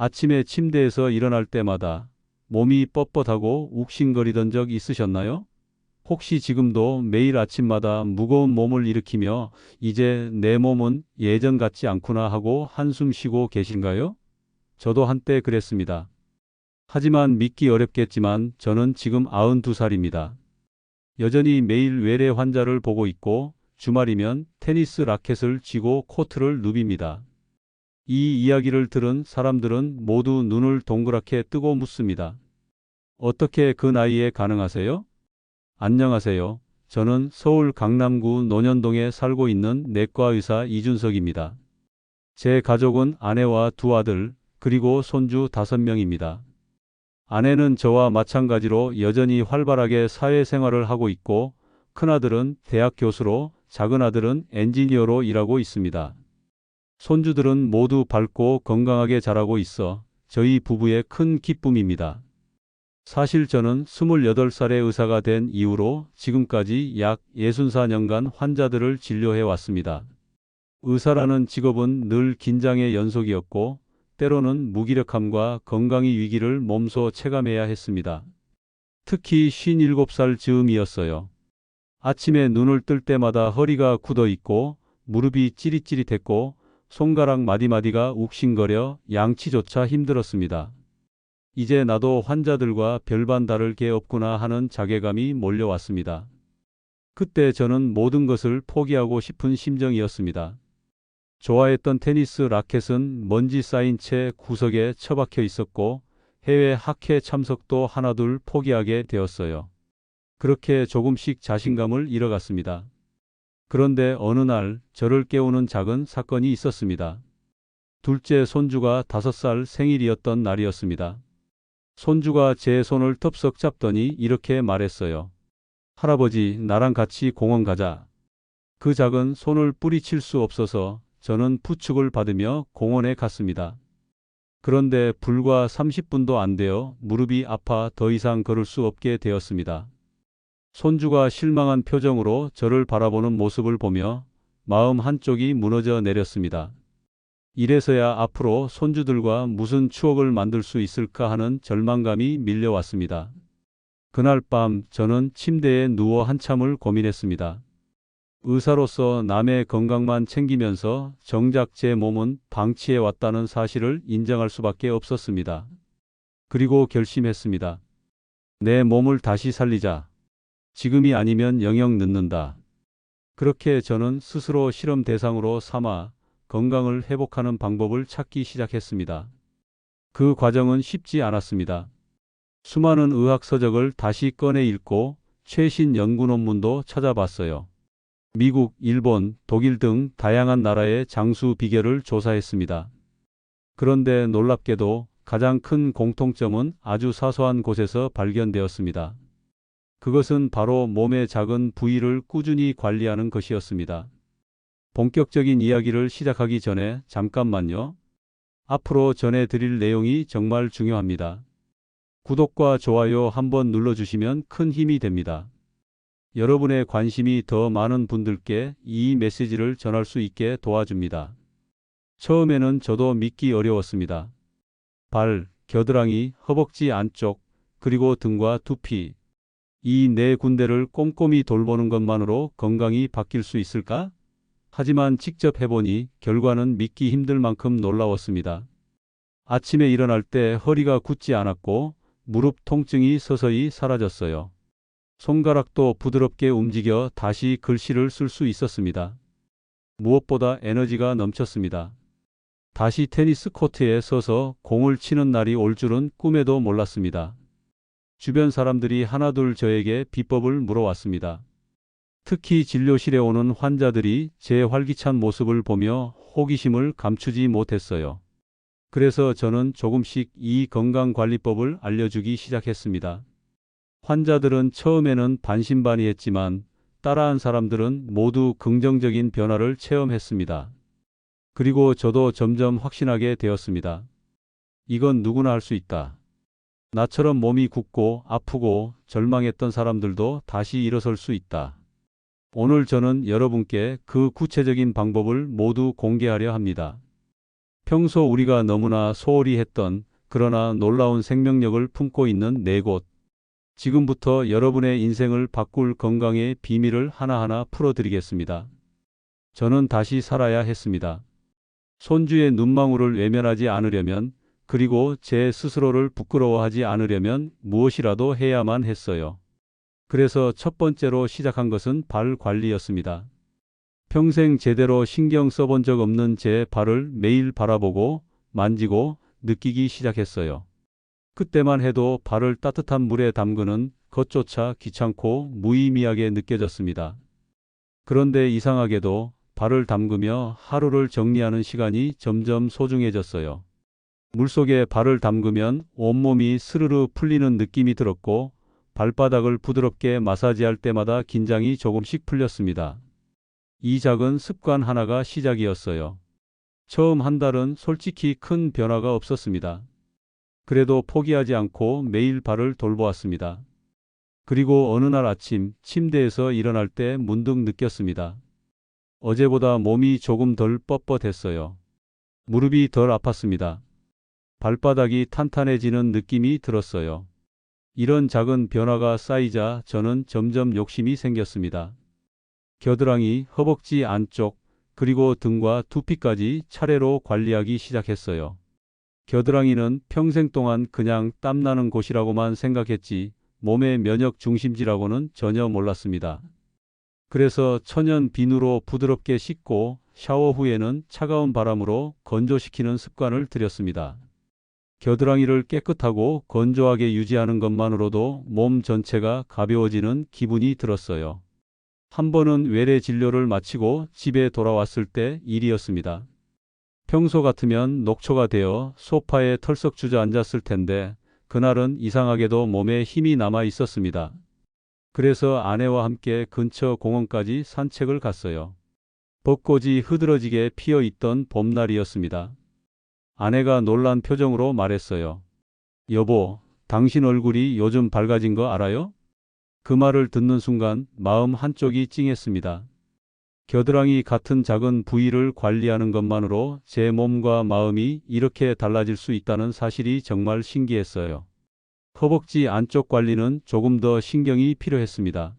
아침에 침대에서 일어날 때마다 몸이 뻣뻣하고 욱신거리던 적 있으셨나요? 혹시 지금도 매일 아침마다 무거운 몸을 일으키며 이제 내 몸은 예전 같지 않구나 하고 한숨 쉬고 계신가요? 저도 한때 그랬습니다. 하지만 믿기 어렵겠지만 저는 지금 92살입니다. 여전히 매일 외래 환자를 보고 있고 주말이면 테니스 라켓을 쥐고 코트를 누빕니다. 이 이야기를 들은 사람들은 모두 눈을 동그랗게 뜨고 묻습니다. 어떻게 그 나이에 가능하세요? 안녕하세요. 저는 서울 강남구 논현동에 살고 있는 내과 의사 이준석입니다. 제 가족은 아내와 두 아들, 그리고 손주 5명입니다. 아내는 저와 마찬가지로 여전히 활발하게 사회생활을 하고 있고, 큰아들은 대학 교수로, 작은아들은 엔지니어로 일하고 있습니다. 손주들은 모두 밝고 건강하게 자라고 있어 저희 부부의 큰 기쁨입니다. 사실 저는 28살의 의사가 된 이후로 지금까지 약 64년간 환자들을 진료해 왔습니다. 의사라는 직업은 늘 긴장의 연속이었고, 때로는 무기력함과 건강의 위기를 몸소 체감해야 했습니다. 특히 57살 즈음이었어요. 아침에 눈을 뜰 때마다 허리가 굳어 있고, 무릎이 찌릿찌릿했고, 손가락 마디마디가 욱신거려 양치조차 힘들었습니다. 이제 나도 환자들과 별반 다를 게 없구나 하는 자괴감이 몰려왔습니다. 그때 저는 모든 것을 포기하고 싶은 심정이었습니다. 좋아했던 테니스 라켓은 먼지 쌓인 채 구석에 처박혀 있었고, 해외 학회 참석도 하나둘 포기하게 되었어요. 그렇게 조금씩 자신감을 잃어갔습니다. 그런데 어느 날 저를 깨우는 작은 사건이 있었습니다. 둘째 손주가 5살 생일이었던 날이었습니다. 손주가 제 손을 덥석 잡더니 이렇게 말했어요. 할아버지, 나랑 같이 공원 가자. 그 작은 손을 뿌리칠 수 없어서 저는 부축을 받으며 공원에 갔습니다. 그런데 불과 30분도 안 되어 무릎이 아파 더 이상 걸을 수 없게 되었습니다. 손주가 실망한 표정으로 저를 바라보는 모습을 보며 마음 한쪽이 무너져 내렸습니다. 이래서야 앞으로 손주들과 무슨 추억을 만들 수 있을까 하는 절망감이 밀려왔습니다. 그날 밤 저는 침대에 누워 한참을 고민했습니다. 의사로서 남의 건강만 챙기면서 정작 제 몸은 방치해 왔다는 사실을 인정할 수밖에 없었습니다. 그리고 결심했습니다. 내 몸을 다시 살리자. 지금이 아니면 영영 늦는다. 그렇게 저는 스스로 실험 대상으로 삼아 건강을 회복하는 방법을 찾기 시작했습니다. 그 과정은 쉽지 않았습니다. 수많은 의학 서적을 다시 꺼내 읽고 최신 연구 논문도 찾아봤어요. 미국, 일본, 독일 등 다양한 나라의 장수 비결을 조사했습니다. 그런데 놀랍게도 가장 큰 공통점은 아주 사소한 곳에서 발견되었습니다. 그것은 바로 몸의 작은 부위를 꾸준히 관리하는 것이었습니다. 본격적인 이야기를 시작하기 전에 잠깐만요. 앞으로 전해드릴 내용이 정말 중요합니다. 구독과 좋아요 한번 눌러주시면 큰 힘이 됩니다. 여러분의 관심이 더 많은 분들께 이 메시지를 전할 수 있게 도와줍니다. 처음에는 저도 믿기 어려웠습니다. 발, 겨드랑이, 허벅지 안쪽, 그리고 등과 두피. 이 네 군데를 꼼꼼히 돌보는 것만으로 건강이 바뀔 수 있을까? 하지만 직접 해보니 결과는 믿기 힘들 만큼 놀라웠습니다. 아침에 일어날 때 허리가 굳지 않았고 무릎 통증이 서서히 사라졌어요. 손가락도 부드럽게 움직여 다시 글씨를 쓸 수 있었습니다. 무엇보다 에너지가 넘쳤습니다. 다시 테니스 코트에 서서 공을 치는 날이 올 줄은 꿈에도 몰랐습니다. 주변 사람들이 하나둘 저에게 비법을 물어왔습니다. 특히 진료실에 오는 환자들이 제 활기찬 모습을 보며 호기심을 감추지 못했어요. 그래서 저는 조금씩 이 건강관리법을 알려주기 시작했습니다. 환자들은 처음에는 반신반의했지만 따라한 사람들은 모두 긍정적인 변화를 체험했습니다. 그리고 저도 점점 확신하게 되었습니다. 이건 누구나 할 수 있다. 나처럼 몸이 굳고 아프고 절망했던 사람들도 다시 일어설 수 있다. 오늘 저는 여러분께 그 구체적인 방법을 모두 공개하려 합니다. 평소 우리가 너무나 소홀히 했던 그러나 놀라운 생명력을 품고 있는 네 곳. 지금부터 여러분의 인생을 바꿀 건강의 비밀을 하나하나 풀어드리겠습니다. 저는 다시 살아야 했습니다. 손주의 눈망울을 외면하지 않으려면, 그리고 제 스스로를 부끄러워하지 않으려면 무엇이라도 해야만 했어요. 그래서 첫 번째로 시작한 것은 발 관리였습니다. 평생 제대로 신경 써본 적 없는 제 발을 매일 바라보고 만지고 느끼기 시작했어요. 그때만 해도 발을 따뜻한 물에 담그는 것조차 귀찮고 무의미하게 느껴졌습니다. 그런데 이상하게도 발을 담그며 하루를 정리하는 시간이 점점 소중해졌어요. 물속에 발을 담그면 온몸이 스르르 풀리는 느낌이 들었고 발바닥을 부드럽게 마사지할 때마다 긴장이 조금씩 풀렸습니다. 이 작은 습관 하나가 시작이었어요. 처음 한 달은 솔직히 큰 변화가 없었습니다. 그래도 포기하지 않고 매일 발을 돌보았습니다. 그리고 어느 날 아침 침대에서 일어날 때 문득 느꼈습니다. 어제보다 몸이 조금 덜 뻣뻣했어요. 무릎이 덜 아팠습니다. 발바닥이 탄탄해지는 느낌이 들었어요. 이런 작은 변화가 쌓이자 저는 점점 욕심이 생겼습니다. 겨드랑이, 허벅지 안쪽, 그리고 등과 두피까지 차례로 관리하기 시작했어요. 겨드랑이는 평생 동안 그냥 땀나는 곳이라고만 생각했지 몸의 면역 중심지라고는 전혀 몰랐습니다. 그래서 천연 비누로 부드럽게 씻고 샤워 후에는 차가운 바람으로 건조시키는 습관을 들였습니다. 겨드랑이를 깨끗하고 건조하게 유지하는 것만으로도 몸 전체가 가벼워지는 기분이 들었어요. 한 번은 외래 진료를 마치고 집에 돌아왔을 때 일이었습니다. 평소 같으면 녹초가 되어 소파에 털썩 주저앉았을 텐데 그날은 이상하게도 몸에 힘이 남아 있었습니다. 그래서 아내와 함께 근처 공원까지 산책을 갔어요. 벚꽃이 흐드러지게 피어 있던 봄날이었습니다. 아내가 놀란 표정으로 말했어요. 여보, 당신 얼굴이 요즘 밝아진 거 알아요? 그 말을 듣는 순간 마음 한쪽이 찡했습니다. 겨드랑이 같은 작은 부위를 관리하는 것만으로 제 몸과 마음이 이렇게 달라질 수 있다는 사실이 정말 신기했어요. 허벅지 안쪽 관리는 조금 더 신경이 필요했습니다.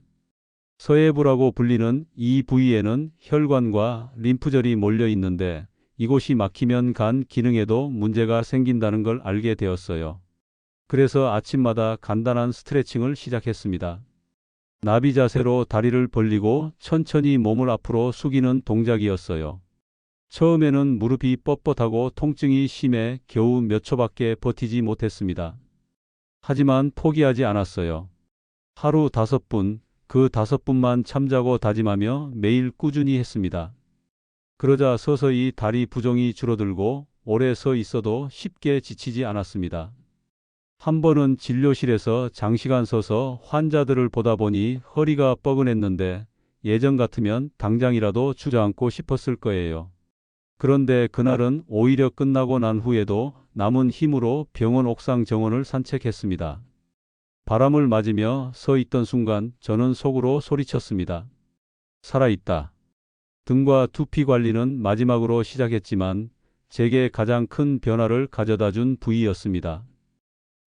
서해부라고 불리는 이 부위에는 혈관과 림프절이 몰려 있는데 이곳이 막히면 간 기능에도 문제가 생긴다는 걸 알게 되었어요. 그래서 아침마다 간단한 스트레칭을 시작했습니다. 나비 자세로 다리를 벌리고 천천히 몸을 앞으로 숙이는 동작이었어요. 처음에는 무릎이 뻣뻣하고 통증이 심해 겨우 몇 초밖에 버티지 못했습니다. 하지만 포기하지 않았어요. 하루 5분, 그 5분만 참자고 다짐하며 매일 꾸준히 했습니다. 그러자 서서히 다리 부종이 줄어들고 오래 서 있어도 쉽게 지치지 않았습니다. 한 번은 진료실에서 장시간 서서 환자들을 보다 보니 허리가 뻐근했는데 예전 같으면 당장이라도 주저앉고 싶었을 거예요. 그런데 그날은 오히려 끝나고 난 후에도 남은 힘으로 병원 옥상 정원을 산책했습니다. 바람을 맞으며 서 있던 순간 저는 속으로 소리쳤습니다. 살아있다. 등과 두피 관리는 마지막으로 시작했지만 제게 가장 큰 변화를 가져다 준 부위였습니다.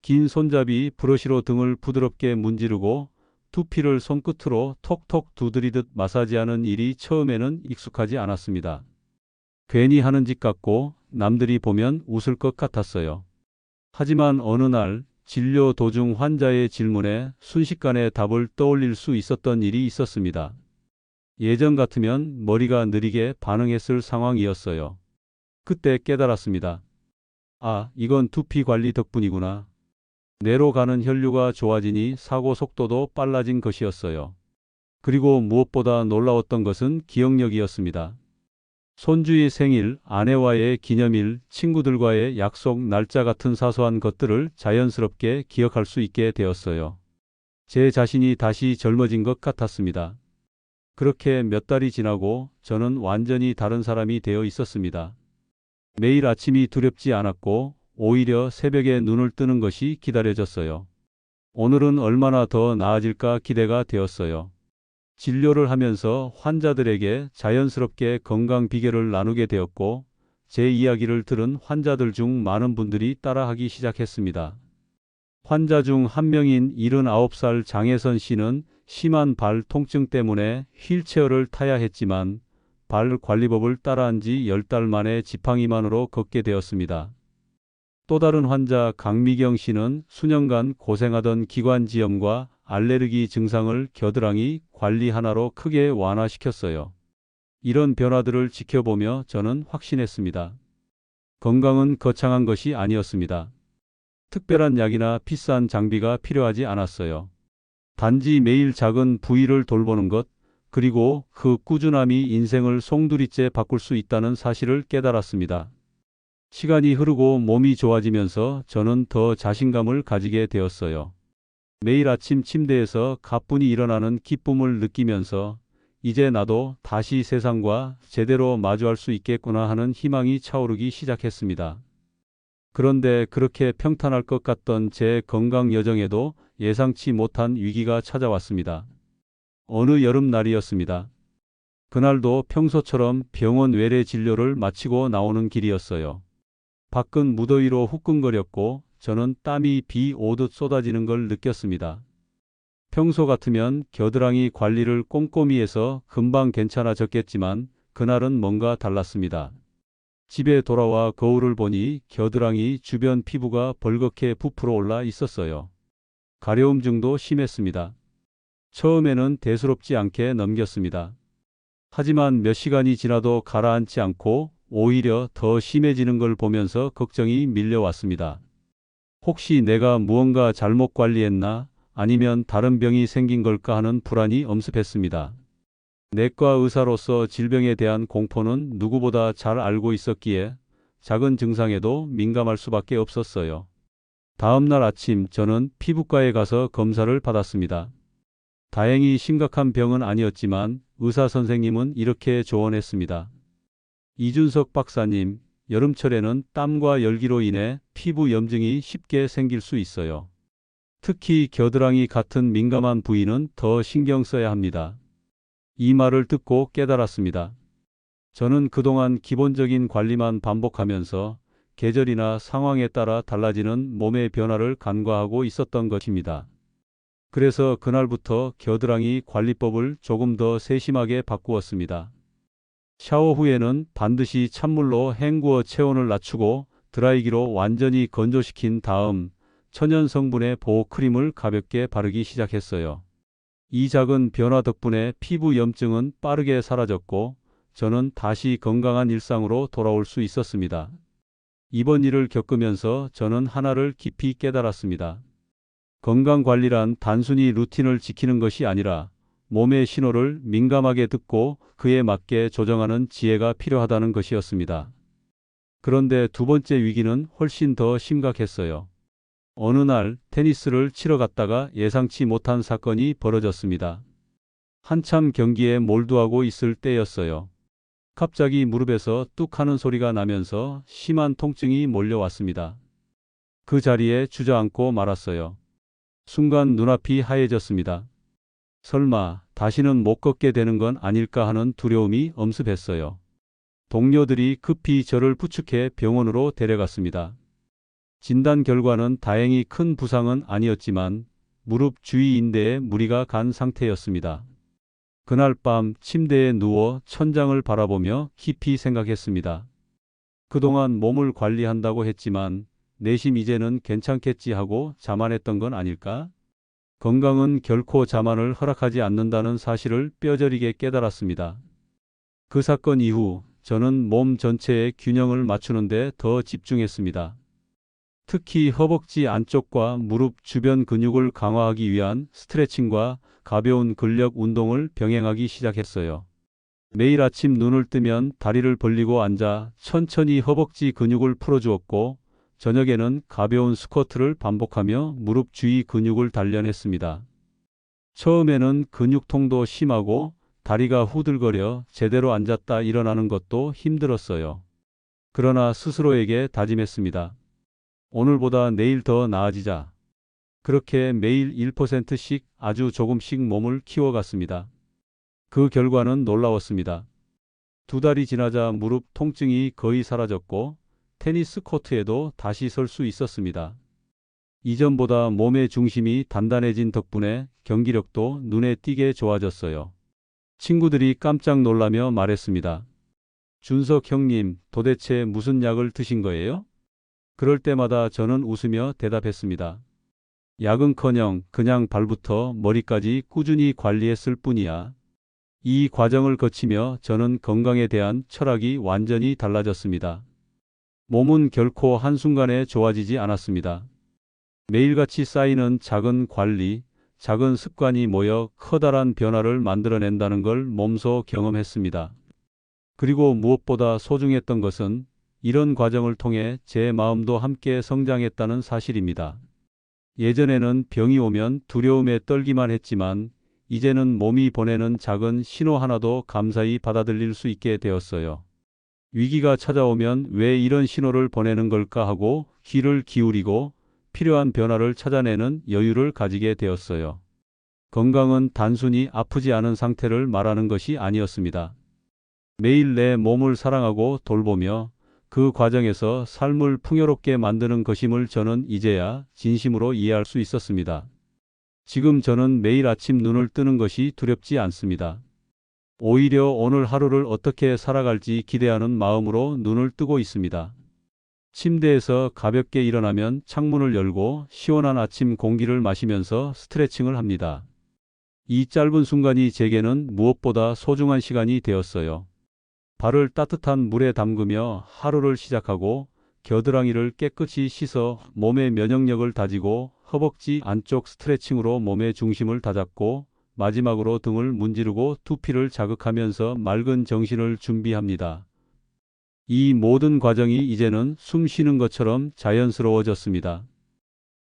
긴 손잡이 브러쉬로 등을 부드럽게 문지르고 두피를 손끝으로 톡톡 두드리듯 마사지하는 일이 처음에는 익숙하지 않았습니다. 괜히 하는 짓 같고 남들이 보면 웃을 것 같았어요. 하지만 어느 날 진료 도중 환자의 질문에 순식간에 답을 떠올릴 수 있었던 일이 있었습니다. 예전 같으면 머리가 느리게 반응했을 상황이었어요. 그때 깨달았습니다. 아, 이건 두피 관리 덕분이구나. 뇌로 가는 혈류가 좋아지니 사고 속도도 빨라진 것이었어요. 그리고 무엇보다 놀라웠던 것은 기억력이었습니다. 손주의 생일, 아내와의 기념일, 친구들과의 약속 날짜 같은 사소한 것들을 자연스럽게 기억할 수 있게 되었어요. 제 자신이 다시 젊어진 것 같았습니다. 그렇게 몇 달이 지나고 저는 완전히 다른 사람이 되어 있었습니다. 매일 아침이 두렵지 않았고 오히려 새벽에 눈을 뜨는 것이 기다려졌어요. 오늘은 얼마나 더 나아질까 기대가 되었어요. 진료를 하면서 환자들에게 자연스럽게 건강 비결을 나누게 되었고 제 이야기를 들은 환자들 중 많은 분들이 따라하기 시작했습니다. 환자 중 한 명인 79살 장혜선 씨는 심한 발 통증 때문에 휠체어를 타야 했지만 발 관리법을 따라한 지 10달 만에 지팡이만으로 걷게 되었습니다. 또 다른 환자 강미경 씨는 수년간 고생하던 기관지염과 알레르기 증상을 겨드랑이 관리 하나로 크게 완화시켰어요. 이런 변화들을 지켜보며 저는 확신했습니다. 건강은 거창한 것이 아니었습니다. 특별한 약이나 비싼 장비가 필요하지 않았어요. 단지 매일 작은 부위를 돌보는 것, 그리고 그 꾸준함이 인생을 송두리째 바꿀 수 있다는 사실을 깨달았습니다. 시간이 흐르고 몸이 좋아지면서 저는 더 자신감을 가지게 되었어요. 매일 아침 침대에서 가뿐히 일어나는 기쁨을 느끼면서 이제 나도 다시 세상과 제대로 마주할 수 있겠구나 하는 희망이 차오르기 시작했습니다. 그런데 그렇게 평탄할 것 같던 제 건강 여정에도 예상치 못한 위기가 찾아왔습니다. 어느 여름날이었습니다. 그날도 평소처럼 병원 외래 진료를 마치고 나오는 길이었어요. 밖은 무더위로 후끈거렸고 저는 땀이 비 오듯 쏟아지는 걸 느꼈습니다. 평소 같으면 겨드랑이 관리를 꼼꼼히 해서 금방 괜찮아졌겠지만 그날은 뭔가 달랐습니다. 집에 돌아와 거울을 보니 겨드랑이 주변 피부가 벌겋게 부풀어 올라 있었어요. 가려움증도 심했습니다. 처음에는 대수롭지 않게 넘겼습니다. 하지만 몇 시간이 지나도 가라앉지 않고 오히려 더 심해지는 걸 보면서 걱정이 밀려왔습니다. 혹시 내가 무언가 잘못 관리했나? 아니면 다른 병이 생긴 걸까 하는 불안이 엄습했습니다. 내과 의사로서 질병에 대한 공포는 누구보다 잘 알고 있었기에 작은 증상에도 민감할 수밖에 없었어요. 다음 날 아침 저는 피부과에 가서 검사를 받았습니다. 다행히 심각한 병은 아니었지만 의사 선생님은 이렇게 조언했습니다. 이준석 박사님, 여름철에는 땀과 열기로 인해 피부 염증이 쉽게 생길 수 있어요. 특히 겨드랑이 같은 민감한 부위는 더 신경 써야 합니다. 이 말을 듣고 깨달았습니다. 저는 그동안 기본적인 관리만 반복하면서 계절이나 상황에 따라 달라지는 몸의 변화를 간과하고 있었던 것입니다. 그래서 그날부터 겨드랑이 관리법을 조금 더 세심하게 바꾸었습니다. 샤워 후에는 반드시 찬물로 헹구어 체온을 낮추고 드라이기로 완전히 건조시킨 다음 천연 성분의 보호 크림을 가볍게 바르기 시작했어요. 이 작은 변화 덕분에 피부 염증은 빠르게 사라졌고 저는 다시 건강한 일상으로 돌아올 수 있었습니다. 이번 일을 겪으면서 저는 하나를 깊이 깨달았습니다. 건강관리란 단순히 루틴을 지키는 것이 아니라 몸의 신호를 민감하게 듣고 그에 맞게 조정하는 지혜가 필요하다는 것이었습니다. 그런데 두 번째 위기는 훨씬 더 심각했어요. 어느 날 테니스를 치러 갔다가 예상치 못한 사건이 벌어졌습니다. 한참 경기에 몰두하고 있을 때였어요. 갑자기 무릎에서 뚝 하는 소리가 나면서 심한 통증이 몰려왔습니다. 그 자리에 주저앉고 말았어요. 순간 눈앞이 하얘졌습니다. 설마 다시는 못 걷게 되는 건 아닐까 하는 두려움이 엄습했어요. 동료들이 급히 저를 부축해 병원으로 데려갔습니다. 진단 결과는 다행히 큰 부상은 아니었지만 무릎 주위 인대에 무리가 간 상태였습니다. 그날 밤 침대에 누워 천장을 바라보며 깊이 생각했습니다. 그동안 몸을 관리한다고 했지만 내심 이제는 괜찮겠지 하고 자만했던 건 아닐까? 건강은 결코 자만을 허락하지 않는다는 사실을 뼈저리게 깨달았습니다. 그 사건 이후 저는 몸 전체의 균형을 맞추는 데 더 집중했습니다. 특히 허벅지 안쪽과 무릎 주변 근육을 강화하기 위한 스트레칭과 가벼운 근력 운동을 병행하기 시작했어요. 매일 아침 눈을 뜨면 다리를 벌리고 앉아 천천히 허벅지 근육을 풀어주었고 저녁에는 가벼운 스쿼트를 반복하며 무릎 주위 근육을 단련했습니다. 처음에는 근육통도 심하고 다리가 후들거려 제대로 앉았다 일어나는 것도 힘들었어요. 그러나 스스로에게 다짐했습니다. 오늘보다 내일 더 나아지자. 그렇게 매일 1%씩 아주 조금씩 몸을 키워갔습니다. 그 결과는 놀라웠습니다. 2달이 지나자 무릎 통증이 거의 사라졌고 테니스 코트에도 다시 설 수 있었습니다. 이전보다 몸의 중심이 단단해진 덕분에 경기력도 눈에 띄게 좋아졌어요. 친구들이 깜짝 놀라며 말했습니다. 준석 형님, 도대체 무슨 약을 드신 거예요? 그럴 때마다 저는 웃으며 대답했습니다. 약은커녕 그냥 발부터 머리까지 꾸준히 관리했을 뿐이야. 이 과정을 거치며 저는 건강에 대한 철학이 완전히 달라졌습니다. 몸은 결코 한순간에 좋아지지 않았습니다. 매일같이 쌓이는 작은 관리, 작은 습관이 모여 커다란 변화를 만들어낸다는 걸 몸소 경험했습니다. 그리고 무엇보다 소중했던 것은 이런 과정을 통해 제 마음도 함께 성장했다는 사실입니다. 예전에는 병이 오면 두려움에 떨기만 했지만 이제는 몸이 보내는 작은 신호 하나도 감사히 받아들일 수 있게 되었어요. 위기가 찾아오면 왜 이런 신호를 보내는 걸까 하고 귀를 기울이고 필요한 변화를 찾아내는 여유를 가지게 되었어요. 건강은 단순히 아프지 않은 상태를 말하는 것이 아니었습니다. 매일 내 몸을 사랑하고 돌보며 그 과정에서 삶을 풍요롭게 만드는 것임을 저는 이제야 진심으로 이해할 수 있었습니다. 지금 저는 매일 아침 눈을 뜨는 것이 두렵지 않습니다. 오히려 오늘 하루를 어떻게 살아갈지 기대하는 마음으로 눈을 뜨고 있습니다. 침대에서 가볍게 일어나면 창문을 열고 시원한 아침 공기를 마시면서 스트레칭을 합니다. 이 짧은 순간이 제게는 무엇보다 소중한 시간이 되었어요. 발을 따뜻한 물에 담그며 하루를 시작하고 겨드랑이를 깨끗이 씻어 몸의 면역력을 다지고 허벅지 안쪽 스트레칭으로 몸의 중심을 다잡고 마지막으로 등을 문지르고 두피를 자극하면서 맑은 정신을 준비합니다. 이 모든 과정이 이제는 숨 쉬는 것처럼 자연스러워졌습니다.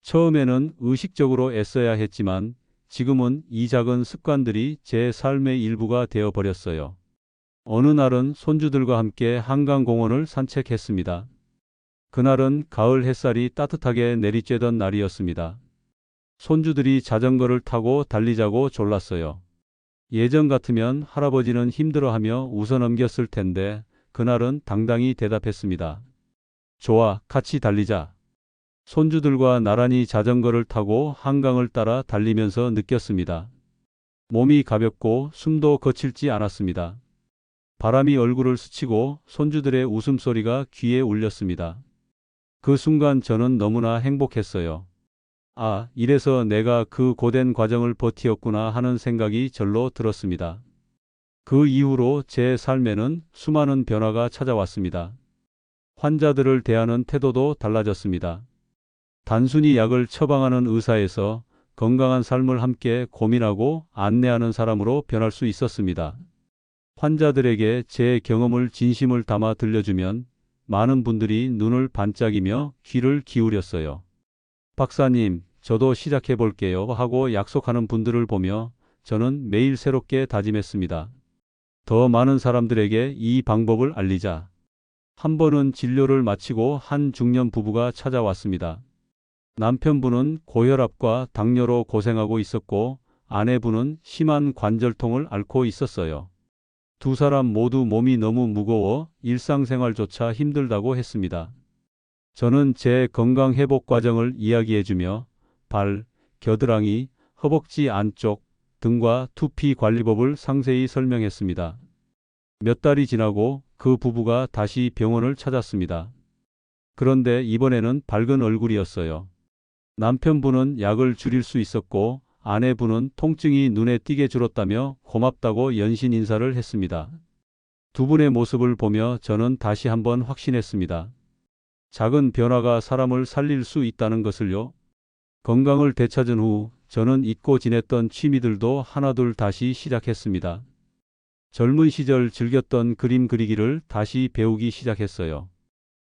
처음에는 의식적으로 애써야 했지만 지금은 이 작은 습관들이 제 삶의 일부가 되어버렸어요. 어느 날은 손주들과 함께 한강공원을 산책했습니다. 그날은 가을 햇살이 따뜻하게 내리쬐던 날이었습니다. 손주들이 자전거를 타고 달리자고 졸랐어요. 예전 같으면 할아버지는 힘들어하며 웃어넘겼을 텐데 그날은 당당히 대답했습니다. 좋아, 같이 달리자. 손주들과 나란히 자전거를 타고 한강을 따라 달리면서 느꼈습니다. 몸이 가볍고 숨도 거칠지 않았습니다. 바람이 얼굴을 스치고 손주들의 웃음소리가 귀에 울렸습니다. 그 순간 저는 너무나 행복했어요. 아, 이래서 내가 그 고된 과정을 버티었구나 하는 생각이 절로 들었습니다. 그 이후로 제 삶에는 수많은 변화가 찾아왔습니다. 환자들을 대하는 태도도 달라졌습니다. 단순히 약을 처방하는 의사에서 건강한 삶을 함께 고민하고 안내하는 사람으로 변할 수 있었습니다. 환자들에게 제 경험을 진심을 담아 들려주면 많은 분들이 눈을 반짝이며 귀를 기울였어요. 박사님, 저도 시작해 볼게요 하고 약속하는 분들을 보며 저는 매일 새롭게 다짐했습니다. 더 많은 사람들에게 이 방법을 알리자. 한 번은 진료를 마치고 한 중년 부부가 찾아왔습니다. 남편분은 고혈압과 당뇨로 고생하고 있었고 아내분은 심한 관절통을 앓고 있었어요. 두 사람 모두 몸이 너무 무거워 일상생활조차 힘들다고 했습니다. 저는 제 건강 회복 과정을 이야기해주며 발, 겨드랑이, 허벅지 안쪽, 등과 두피 관리법을 상세히 설명했습니다. 몇 달이 지나고 그 부부가 다시 병원을 찾았습니다. 그런데 이번에는 밝은 얼굴이었어요. 남편분은 약을 줄일 수 있었고 아내분은 통증이 눈에 띄게 줄었다며 고맙다고 연신 인사를 했습니다. 두 분의 모습을 보며 저는 다시 한번 확신했습니다. 작은 변화가 사람을 살릴 수 있다는 것을요. 건강을 되찾은 후 저는 잊고 지냈던 취미들도 하나둘 다시 시작했습니다. 젊은 시절 즐겼던 그림 그리기를 다시 배우기 시작했어요.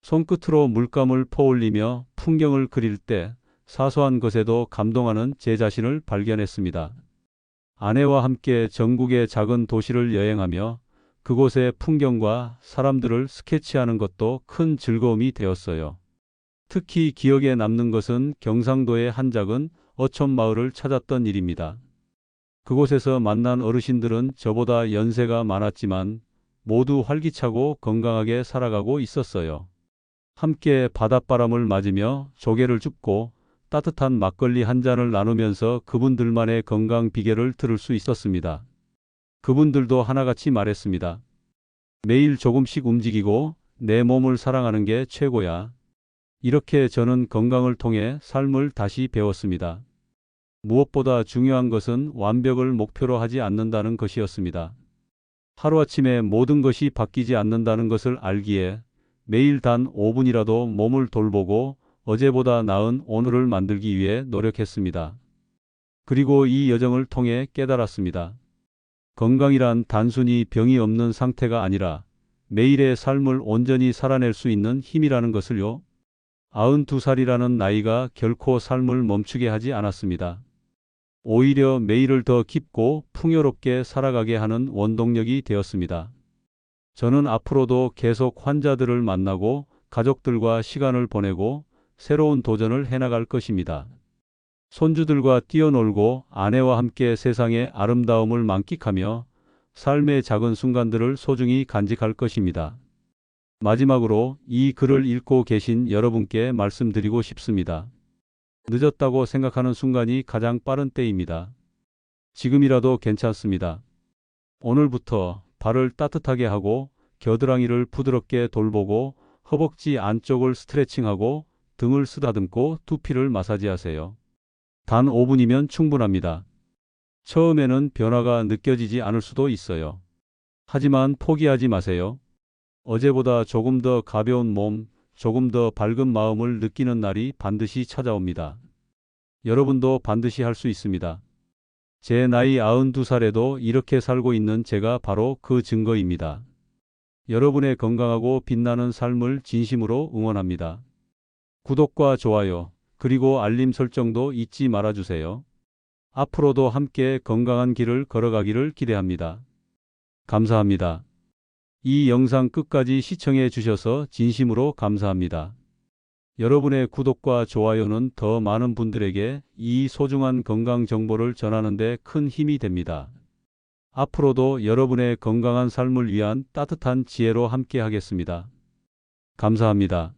손끝으로 물감을 퍼올리며 풍경을 그릴 때 사소한 것에도 감동하는 제 자신을 발견했습니다. 아내와 함께 전국의 작은 도시를 여행하며 그곳의 풍경과 사람들을 스케치하는 것도 큰 즐거움이 되었어요. 특히 기억에 남는 것은 경상도의 한 작은 어촌 마을을 찾았던 일입니다. 그곳에서 만난 어르신들은 저보다 연세가 많았지만 모두 활기차고 건강하게 살아가고 있었어요. 함께 바닷바람을 맞으며 조개를 줍고 따뜻한 막걸리 한 잔을 나누면서 그분들만의 건강 비결을 들을 수 있었습니다. 그분들도 하나같이 말했습니다. 매일 조금씩 움직이고 내 몸을 사랑하는 게 최고야. 이렇게 저는 건강을 통해 삶을 다시 배웠습니다. 무엇보다 중요한 것은 완벽을 목표로 하지 않는다는 것이었습니다. 하루아침에 모든 것이 바뀌지 않는다는 것을 알기에 매일 단 5분이라도 몸을 돌보고 어제보다 나은 오늘을 만들기 위해 노력했습니다. 그리고 이 여정을 통해 깨달았습니다. 건강이란 단순히 병이 없는 상태가 아니라 매일의 삶을 온전히 살아낼 수 있는 힘이라는 것을요. 92살이라는 나이가 결코 삶을 멈추게 하지 않았습니다. 오히려 매일을 더 깊고 풍요롭게 살아가게 하는 원동력이 되었습니다. 저는 앞으로도 계속 환자들을 만나고 가족들과 시간을 보내고 새로운 도전을 해나갈 것입니다. 손주들과 뛰어놀고 아내와 함께 세상의 아름다움을 만끽하며 삶의 작은 순간들을 소중히 간직할 것입니다. 마지막으로 이 글을 읽고 계신 여러분께 말씀드리고 싶습니다. 늦었다고 생각하는 순간이 가장 빠른 때입니다. 지금이라도 괜찮습니다. 오늘부터 발을 따뜻하게 하고 겨드랑이를 부드럽게 돌보고 허벅지 안쪽을 스트레칭하고 등을 쓰다듬고 두피를 마사지하세요. 단 5분이면 충분합니다. 처음에는 변화가 느껴지지 않을 수도 있어요. 하지만 포기하지 마세요. 어제보다 조금 더 가벼운 몸, 조금 더 밝은 마음을 느끼는 날이 반드시 찾아옵니다. 여러분도 반드시 할 수 있습니다. 제 나이 92살에도 이렇게 살고 있는 제가 바로 그 증거입니다. 여러분의 건강하고 빛나는 삶을 진심으로 응원합니다. 구독과 좋아요, 그리고 알림 설정도 잊지 말아주세요. 앞으로도 함께 건강한 길을 걸어가기를 기대합니다. 감사합니다. 이 영상 끝까지 시청해 주셔서 진심으로 감사합니다. 여러분의 구독과 좋아요는 더 많은 분들에게 이 소중한 건강 정보를 전하는 데 큰 힘이 됩니다. 앞으로도 여러분의 건강한 삶을 위한 따뜻한 지혜로 함께 하겠습니다. 감사합니다.